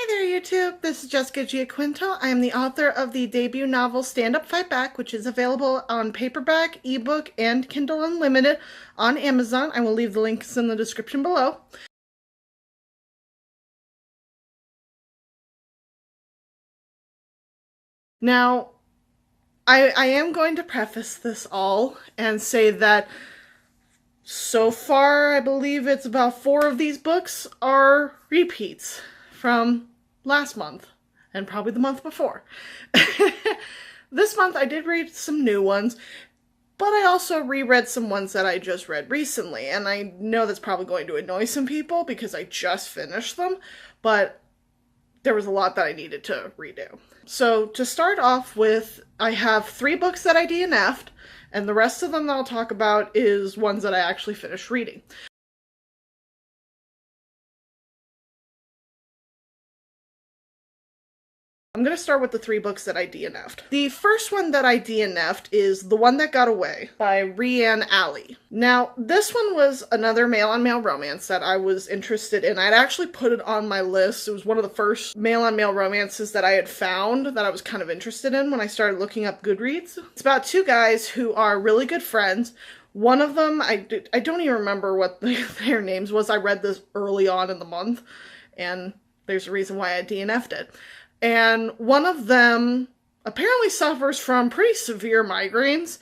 Hi there, YouTube. This is Jessica Giaquinto. I am the author of the debut novel Stand Up, Fight Back, which is available on paperback, ebook, and Kindle Unlimited on Amazon. I will leave the links in the description below. Now, I am going to preface this all and say that so far, I believe it's about 4 of these books are repeats from last month and probably the month before. This month I did read some new ones, but I also reread some ones that I just read recently, and I know that's probably going to annoy some people because I just finished them, but there was a lot that I needed to redo. So to start off with, I have 3 books that I DNF'd, and the rest of them that I'll talk about is ones that I actually finished reading. I'm going to start with the 3 books that I DNF'd. The first one that I DNF'd is The One That Got Away by Rian Ali. Now, this one was another male-on-male romance that I was interested in. I'd actually put it on my list. It was one of the first male-on-male romances that I had found that I was kind of interested in when I started looking up Goodreads. It's about 2 guys who are really good friends. One of them, I don't even remember what their names was. I read this early on in the month, and there's a reason why I DNF'd it. And one of them apparently suffers from pretty severe migraines,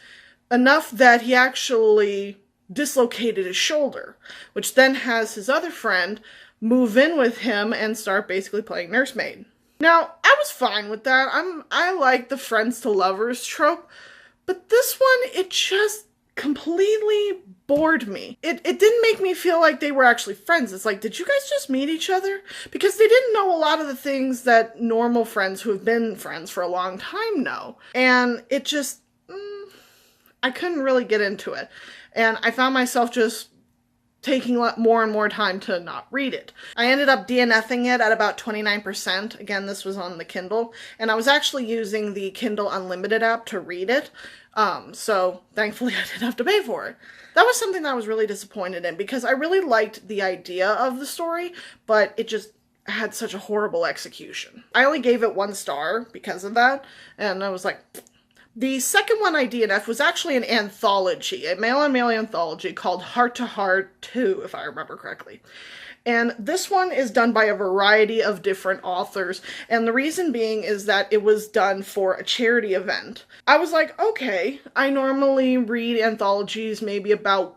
enough that he actually dislocated his shoulder, which then has his other friend move in with him and start basically playing nursemaid. Now, I was fine with that. I like the friends to lovers trope, but this one, it just completely bored me. It didn't make me feel like they were actually friends. It's like, did you guys just meet each other? Because they didn't know a lot of the things that normal friends who have been friends for a long time know. And it just, I couldn't really get into it. And I found myself just taking more and more time to not read it. I ended up DNFing it at about 29%. Again, this was on the Kindle. And I was actually using the Kindle Unlimited app to read it. So thankfully I didn't have to pay for it. That was something that I was really disappointed in because I really liked the idea of the story, but it just had such a horrible execution. I only gave it 1 star because of that, and I was like, the second one I DNF was actually an anthology, a male-on-male anthology called Heart to Heart 2, if I remember correctly. And this one is done by a variety of different authors, and the reason being is that it was done for a charity event. I was like, okay, I normally read anthologies maybe about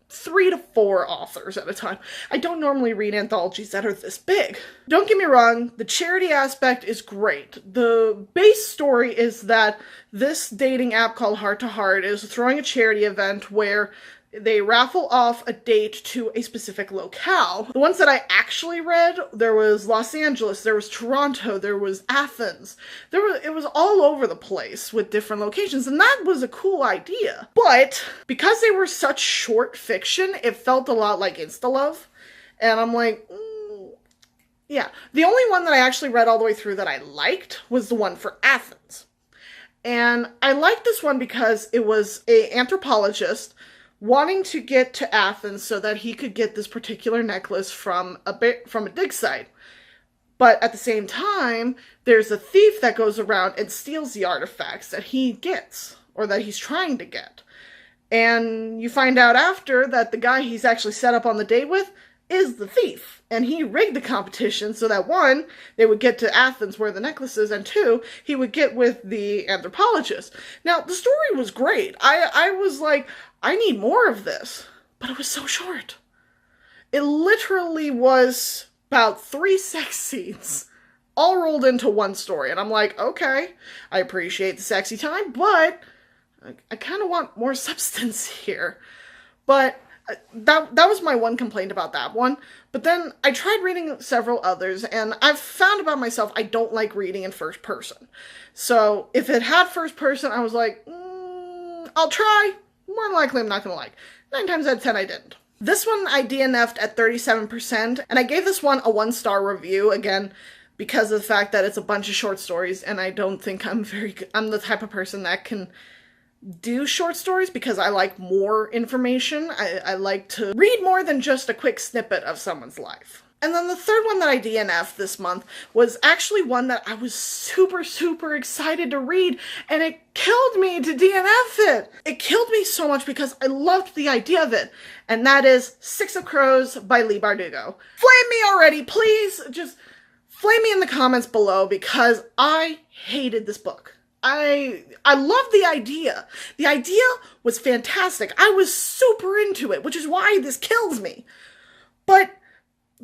3 to 4 authors at a time. I don't normally read anthologies that are this big. Don't get me wrong, the charity aspect is great. The base story is that this dating app called Heart to Heart is throwing a charity event where they raffle off a date to a specific locale. The ones that I actually read, there was Los Angeles, there was Toronto, there was Athens. It was all over the place with different locations, and that was a cool idea. But because they were such short fiction, it felt a lot like Instalove. And I'm like, yeah. The only one that I actually read all the way through that I liked was the one for Athens. And I liked this one because it was an anthropologist wanting to get to Athens so that he could get this particular necklace from a dig site. But at the same time, there's a thief that goes around and steals the artifacts that he gets, or that he's trying to get. And you find out after that the guy he's actually set up on the date with is the thief. And he rigged the competition so that 1, they would get to Athens where the necklace is, and 2, he would get with the anthropologist. Now, the story was great. I was like, I need more of this. But it was so short. It literally was about 3 sex scenes all rolled into one story. And I'm like, okay, I appreciate the sexy time, but I kind of want more substance here. But that was my one complaint about that one. But then I tried reading several others, and I've found about myself I don't like reading in first person. So if it had first person, I was like, I'll try. More than likely I'm not going to like. 9 times out of 10 I didn't. This one I DNF'd at 37%, and I gave this one a 1-star review, again, because of the fact that it's a bunch of short stories, and I don't think I'm the type of person that can do short stories because I like more information. I like to read more than just a quick snippet of someone's life. And then the third one that I DNF'd this month was actually one that I was super, super excited to read, and it killed me to DNF it. It killed me so much because I loved the idea of it, and that is Six of Crows by Leigh Bardugo. Flame me already, please! Just flame me in the comments below because I hated this book. I love the idea. The idea was fantastic. I was super into it, which is why this kills me. But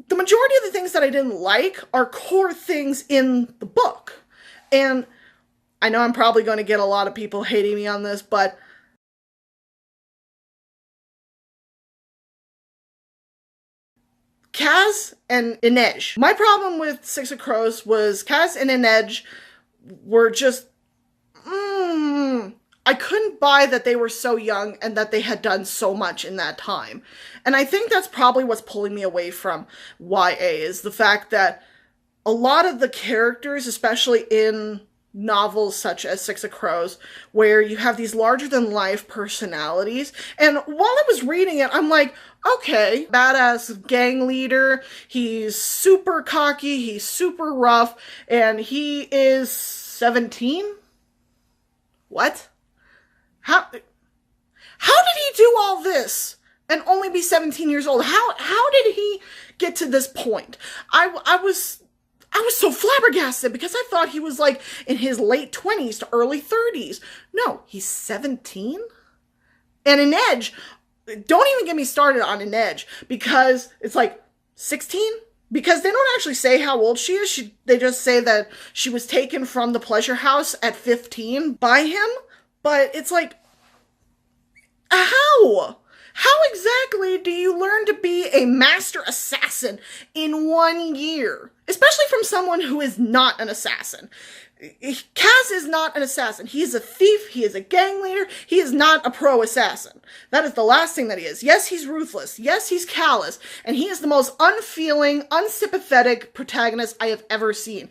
the majority of the things that I didn't like are core things in the book. And I know I'm probably going to get a lot of people hating me on this, but Kaz and Inej. My problem with Six of Crows was Kaz and Inej were just I couldn't buy that they were so young and that they had done so much in that time. And I think that's probably what's pulling me away from YA, is the fact that a lot of the characters, especially in novels such as Six of Crows, where you have these larger-than-life personalities, and while I was reading it, I'm like, okay, badass gang leader, he's super cocky, he's super rough, and he is 17? What? How did he do all this and only be 17 years old? How did he get to this point? I was so flabbergasted because I thought he was like in his late 20s to early 30s. No, he's 17? And Inej, don't even get me started on Inej, because it's like 16? Because they don't actually say how old she is. They just say that she was taken from the pleasure house at 15 by him. But it's like, how? How exactly do you learn to be a master assassin in 1 year? Especially from someone who is not an assassin. Kaz is not an assassin. He is a thief. He is a gang leader. He is not a pro assassin. That is the last thing that he is. Yes, he's ruthless. Yes, he's callous. And he is the most unfeeling, unsympathetic protagonist I have ever seen.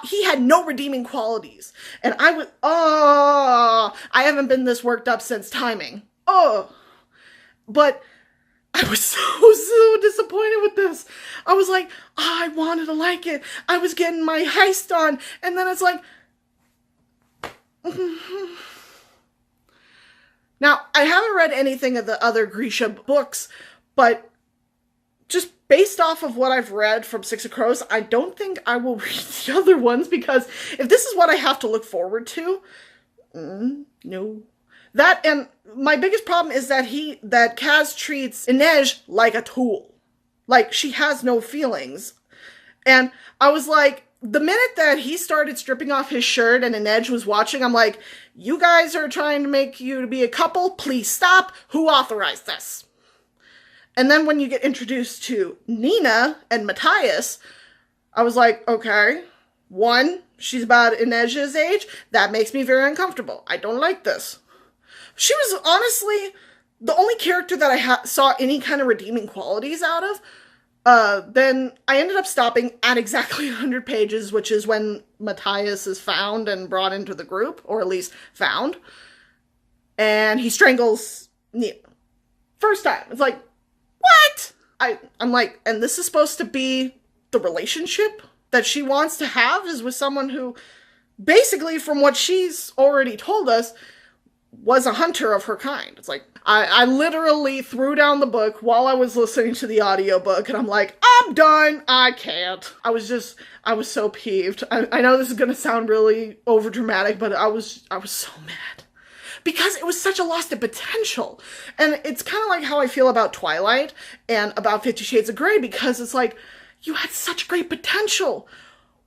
He had no redeeming qualities. And I haven't been this worked up since Timing. But I was so disappointed with this. I was like, I wanted to like it. I was getting my heist on. And then it's like, Now, I haven't read anything of the other Grisha books, but just based off of what I've read from Six of Crows, I don't think I will read the other ones, because if this is what I have to look forward to, no. That, and my biggest problem is that Kaz treats Inej like a tool. Like, she has no feelings. And I was like, the minute that he started stripping off his shirt and Inej was watching, I'm like, you guys are trying to make you to be a couple? Please stop. Who authorized this? And then when you get introduced to Nina and Matthias, I was like, okay, one, she's about Inej's age. That makes me very uncomfortable. I don't like this. She was honestly the only character that I saw any kind of redeeming qualities out of. Then I ended up stopping at exactly 100 pages, which is when Matthias is found and brought into the group, or at least found. And he strangles Nina. First time. It's like, what? I'm like, and this is supposed to be the relationship that she wants to have, is with someone who, basically, from what she's already told us, was a hunter of her kind. It's like, I literally threw down the book while I was listening to the audiobook, and I'm like, I'm done, I can't. I was so peeved. I know this is gonna sound really overdramatic, but I was so mad. Because it was such a lost of potential. And it's kind of like how I feel about Twilight and about 50 Shades of Grey, because it's like, you had such great potential.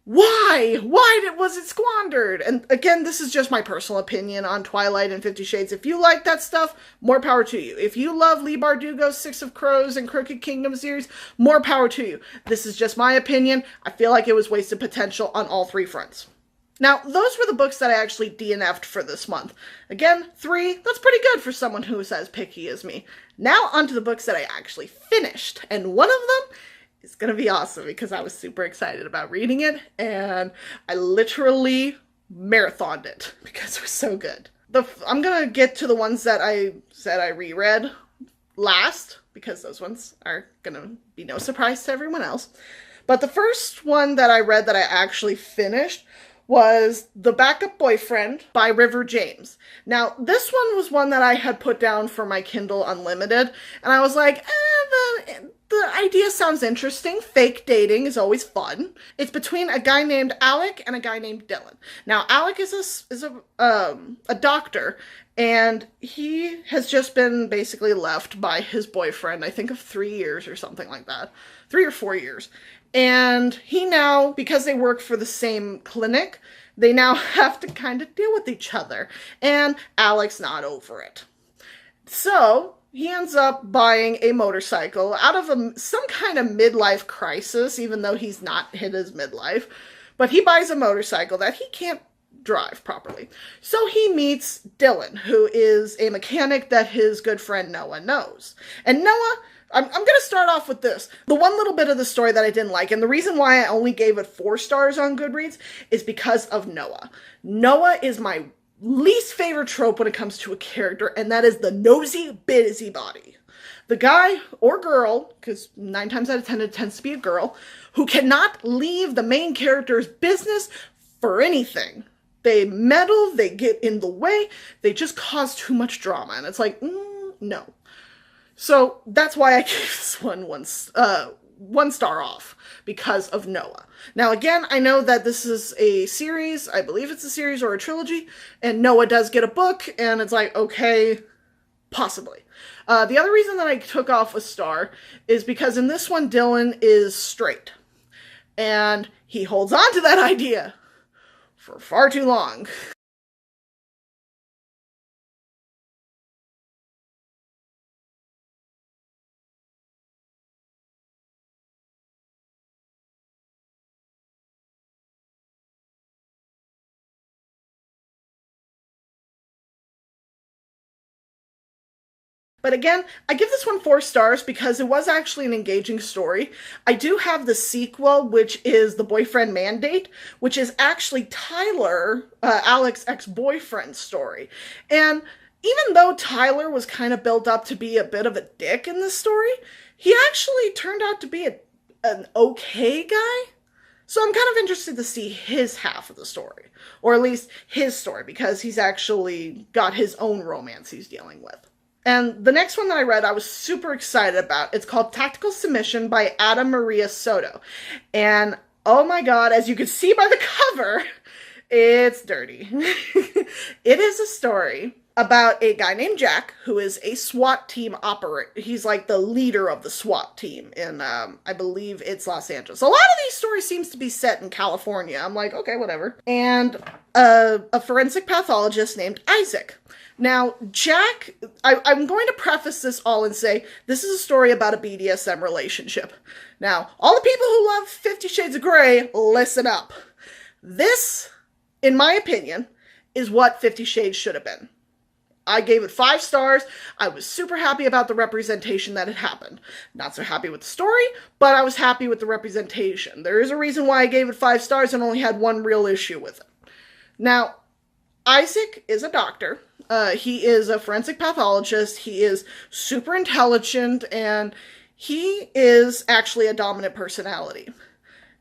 Why? Why was it squandered? And again, this is just my personal opinion on Twilight and 50 Shades. If you like that stuff, more power to you. If you love Leigh Bardugo's Six of Crows and Crooked Kingdom series, more power to you. This is just my opinion. I feel like it was wasted potential on all three fronts. Now, those were the books that I actually DNF'd for this month. Again, 3, that's pretty good for someone who is as picky as me. Now, onto the books that I actually finished. And one of them is gonna be awesome because I was super excited about reading it, and I literally marathoned it because it was so good. I'm gonna get to the ones that I said I reread last, because those ones are going to be no surprise to everyone else. But the first one that I read that I actually finished was The Backup Boyfriend by River James. Now, this one was one that I had put down for my Kindle Unlimited, and I was like, the idea sounds interesting. Fake dating is always fun. It's between a guy named Alec and a guy named Dylan. Now, Alec is a doctor, and he has just been basically left by his boyfriend, I think of 3 years or something like that. 3 or 4 years. And he now, because they work for the same clinic, they now have to kind of deal with each other. And Alec's not over it. So he ends up buying a motorcycle out of some kind of midlife crisis, even though he's not hit his midlife. But he buys a motorcycle that he can't drive properly. So he meets Dylan, who is a mechanic that his good friend Noah knows. And Noah, I'm going to start off with this. The one little bit of the story that I didn't like, and the reason why I only gave it 4 stars on Goodreads, is because of Noah. Noah is my least favorite trope when it comes to a character, and that is the nosy busybody. The guy or girl, because 9 times out of 10 it tends to be a girl, who cannot leave the main character's business for anything. They meddle, they get in the way, they just cause too much drama, and it's like, no. So that's why I gave this one star off, because of Noah. Now again, I know that this is a series, I believe it's a series or a trilogy, and Noah does get a book, and it's like, okay, possibly. The other reason that I took off a star is because in this one, Dylan is straight. And he holds on to that idea for far too long. But again, I give this one 4 stars because it was actually an engaging story. I do have the sequel, which is The Boyfriend Mandate, which is actually Tyler, Alec's ex-boyfriend's story. And even though Tyler was kind of built up to be a bit of a dick in this story, he actually turned out to be an okay guy. So I'm kind of interested to see his half of the story, or at least his story, because he's actually got his own romance he's dealing with. And the next one that I read, I was super excited about. It's called Tactical Submission by Adam Maria Soto. And oh my god, as you can see by the cover, it's dirty. It is a story about a guy named Jack, who is a SWAT team operator. He's like the leader of the SWAT team in, I believe it's Los Angeles. A lot of these stories seems to be set in California. I'm like, okay, whatever. And a forensic pathologist named Isaac. Now, Jack, I'm going to preface this all and say, this is a story about a BDSM relationship. Now, all the people who love 50 Shades of Grey, listen up. This, in my opinion, is what 50 Shades should have been. I gave it 5 stars. I was super happy about the representation that had happened. Not so happy with the story, but I was happy with the representation. There is a reason why I gave it 5 stars and only had one real issue with it. Now, Isaac is a doctor. He is a forensic pathologist. He is super intelligent, and he is actually a dominant personality.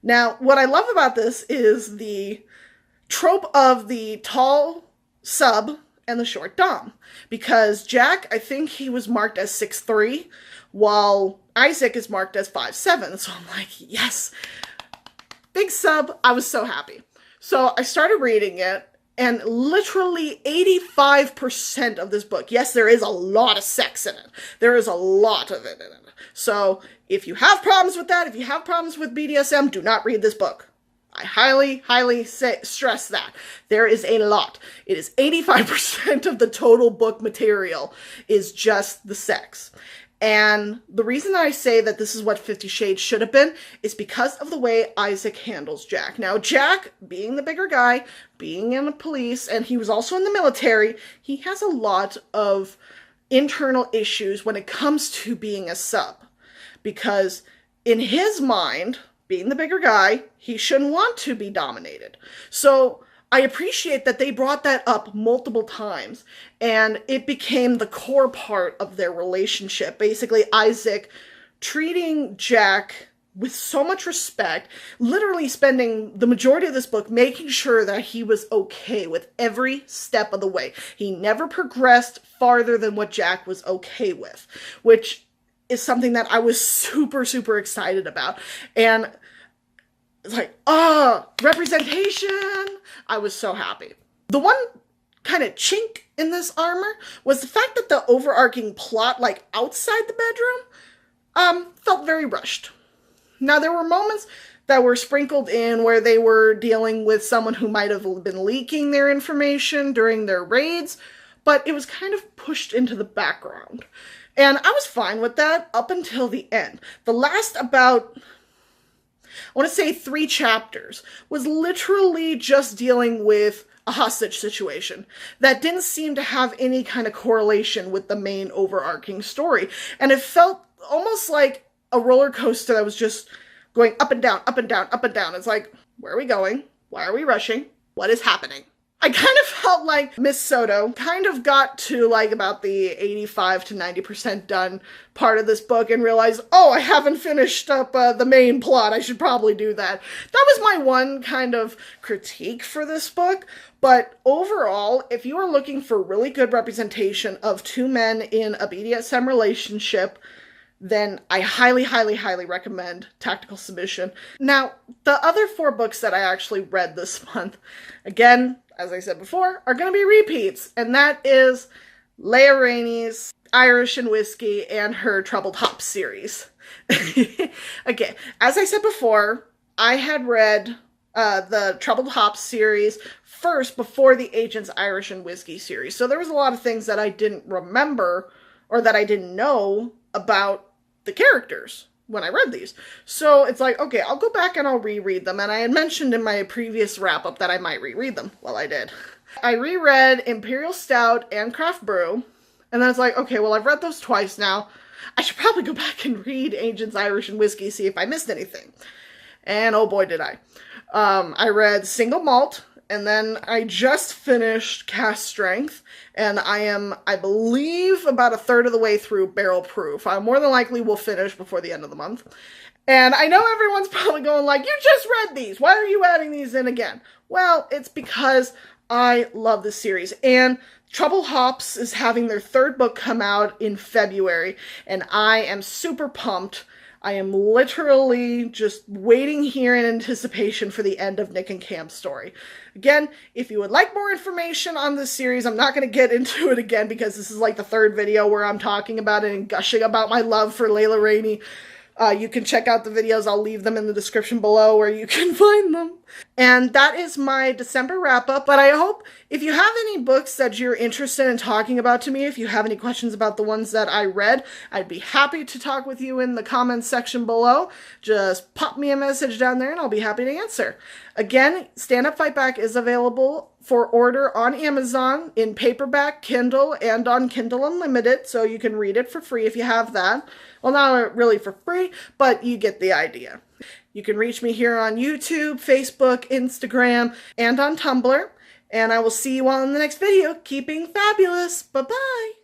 Now, what I love about this is the trope of the tall sub and the short dom. Because Jack, I think he was marked as 6'3", while Isaac is marked as 5'7". So I'm like, yes, big sub. I was so happy. So I started reading it, and literally 85% of this book, yes, there is a lot of sex in it. There is a lot of it in it. So if you have problems with that, if you have problems with BDSM, do not read this book. I highly, highly stress that. There is a lot. It is 85% of the total book material is just the sex. And the reason that I say that this is what 50 Shades should have been is because of the way Isaac handles Jack. Now, Jack, being the bigger guy, being in the police, and he was also in the military, he has a lot of internal issues when it comes to being a sub. Because in his mind, being the bigger guy, he shouldn't want to be dominated. So I appreciate that they brought that up multiple times, and it became the core part of their relationship. Basically, Isaac treating Jack with so much respect, literally spending the majority of this book making sure that he was okay with every step of the way. He never progressed farther than what Jack was okay with, which is something that I was super, super excited about. And it's like, representation! I was so happy. The one kind of chink in this armor was the fact that the overarching plot, like outside the bedroom, felt very rushed. Now, there were moments that were sprinkled in where they were dealing with someone who might have been leaking their information during their raids, but it was kind of pushed into the background. And I was fine with that up until the end. The last about, I want to say 3 chapters, was literally just dealing with a hostage situation that didn't seem to have any kind of correlation with the main overarching story. And it felt almost like a roller coaster that was just going up and down, up and down, up and down. It's like, where are we going? Why are we rushing? What is happening? I kind of felt like Miss Soto kind of got to like about the 85 to 90% done part of this book and realized, oh, I haven't finished up the main plot. I should probably do that. That was my one kind of critique for this book. But overall, if you are looking for really good representation of 2 men in a BDSM relationship, then I highly, highly, highly recommend Tactical Submission. Now, the other 4 books that I actually read this month, again, as I said before, are going to be repeats, and that is Leah Rainey's Irish and Whiskey and her Troubled Hops series. Okay, as I said before, I had read the Troubled Hops series first before the Agents Irish and Whiskey series, so there was a lot of things that I didn't remember or that I didn't know about the characters when I read these. So it's like, okay, I'll go back and I'll reread them. And I had mentioned in my previous wrap-up that I might reread them. Well, I did. I reread Imperial Stout and Craft Brew. And then it's like, okay, well, I've read those twice now. I should probably go back and read Agents Irish and Whiskey, see if I missed anything. And oh boy, did I. I read Single Malt. And then I just finished Cast Strength, and I am, I believe, about 1/3 of the way through Barrel Proof. I more than likely will finish before the end of the month. And I know everyone's probably going like, you just read these. Why are you adding these in again? Well, it's because I love this series. And Troubled Hops is having their 3rd book come out in February, and I am super pumped. I am literally just waiting here in anticipation for the end of Nick and Cam's story. Again, if you would like more information on this series, I'm not going to get into it again because this is like the 3rd video where I'm talking about it and gushing about my love for Layla Rainey. You can check out the videos. I'll leave them in the description below where you can find them. And that is my December wrap-up. But I hope if you have any books that you're interested in talking about to me, if you have any questions about the ones that I read, I'd be happy to talk with you in the comments section below. Just pop me a message down there and I'll be happy to answer. Again, Stand Up Fight Back is available for order on Amazon in paperback, Kindle, and on Kindle Unlimited, so you can read it for free if you have that. Well, not really for free, but you get the idea. You can reach me here on YouTube, Facebook, Instagram, and on Tumblr. And I will see you all in the next video. Keeping fabulous. Bye-bye.